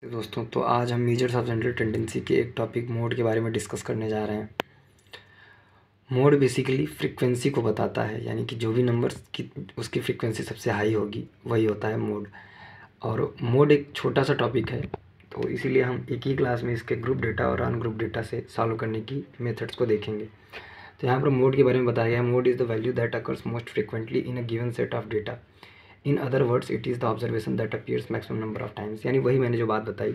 दोस्तों, तो आज हम मेजर्स ऑफ जनरल टेंडेंसी के एक टॉपिक मोड के बारे में डिस्कस करने जा रहे हैं। मोड बेसिकली फ्रीक्वेंसी को बताता है, यानी कि जो भी नंबर की उसकी फ्रीक्वेंसी सबसे हाई होगी वही होता है मोड। और मोड एक छोटा सा टॉपिक है, तो इसीलिए हम एक ही क्लास में इसके ग्रुप डेटा और अनग्रुप डेटा से सॉल्व करने की मेथड्स को देखेंगे। तो यहाँ पर मोड के बारे में बताया गया है, mode is the value that occurs most frequently in a given set of data. In other words it is the observation that appears maximum number of times. यानी वही मैंने जो बात बताई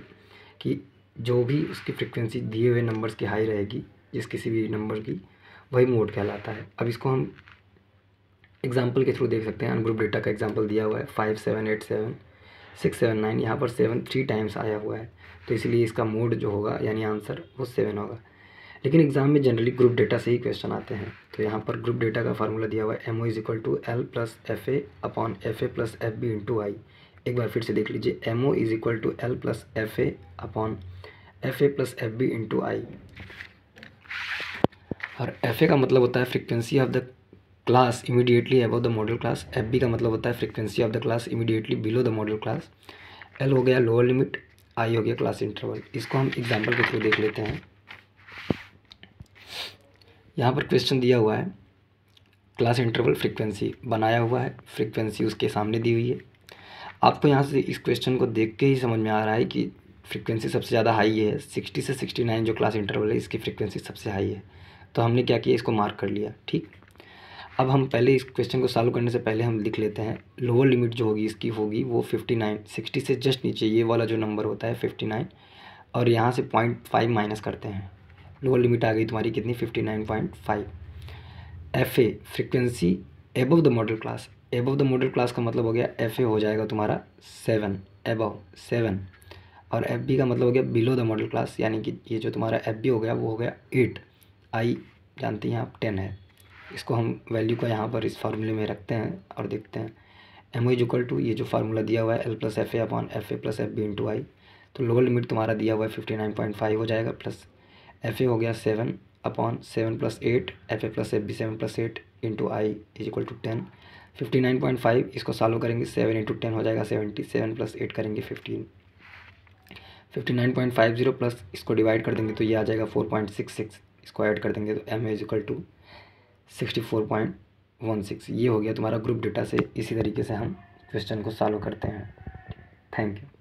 कि जो भी उसकी फ्रीक्वेंसी दिए हुए नंबर्स की हाई रहेगी, जिस किसी भी नंबर की, वही मोड कहलाता है। अब इसको हम एग्जांपल के थ्रू देख सकते हैं। अनग्रुप डेटा का एग्जांपल दिया हुआ है 5 7 8 7 6 7 9। यहाँ पर 7 3 टाइम्स आया हुआ है, तो इसलिए इसका मोड जो होगा यानी आंसर वो 7 होगा। लेकिन एग्जाम में जनरली ग्रुप डेटा से ही क्वेश्चन आते हैं। तो यहाँ पर ग्रुप डेटा का फार्मूला दिया हुआ है M O is equal to L plus F A upon F A plus F B into I. एक बार फिर से देख लीजिए, M O is equal to L plus F A upon F A plus F B into I. और F A का मतलब होता है frequency of the class immediately above the modal class. F B का मतलब होता है frequency of the class immediately below the modal class. L हो गया लोअर लिमिट, आई हो गया क्लास इंटरवल। इसको हम एग्जाम्पल के थ्रू देख लेते हैं। यहाँ पर क्वेश्चन दिया हुआ है, क्लास इंटरवल फ्रीक्वेंसी बनाया हुआ है, फ्रीक्वेंसी उसके सामने दी हुई है। आपको यहाँ से इस क्वेश्चन को देख के ही समझ में आ रहा है कि फ्रीक्वेंसी सबसे ज़्यादा हाई है। 60 से 69 जो क्लास इंटरवल है, इसकी फ्रीक्वेंसी सबसे हाई है। तो हमने क्या किया, इसको मार्क कर लिया। ठीक, अब हम पहले इस क्वेश्चन को सॉल्व करने से पहले हम लिख लेते हैं लोअर लिमिट जो होगी इसकी होगी वो 59। 60 से जस्ट नीचे ये वाला जो नंबर होता है 59, और यहाँ से 0.5 माइनस करते हैं। लोअर लिमिट आ गई तुम्हारी कितनी, 59.5। F a frequency above the modal class. Above the modal class का मतलब हो गया एफ ए हो जाएगा तुम्हारा 7, एबव 7। और एफ बी का मतलब हो गया बिलो द मॉडल क्लास, यानी कि ये जो तुम्हारा एफ बी हो गया वो हो गया 8। आई जानती हैं आप 10 है। इसको हम वैल्यू को यहाँ पर इस फार्मूले में रखते हैं और देखते हैं। M O is equal to ये जो फार्मूला दिया हुआ है L plus F A upon F A plus F B into I. तो लोअर लिमिट तुम्हारा दिया हुआ है 59.5 हो जाएगा, प्लस एफ ए हो गया 7 upon 7 plus 8 F A plus F B 7 plus 8 into I is equal to 10। 59.5 इसको सॉल्व करेंगे, 7 इंटू 10 हो जाएगा 70। 7 प्लस 8 करेंगे 15। 59.50 प्लस इसको डिवाइड कर देंगे तो ये आ जाएगा 4.66। इसको ऐड कर देंगे तो एम इज इक्वल टू 64.16। ये हो गया तुम्हारा ग्रुप डेटा से। इसी तरीके से हम क्वेश्चन को सॉल्व करते हैं। Thank you.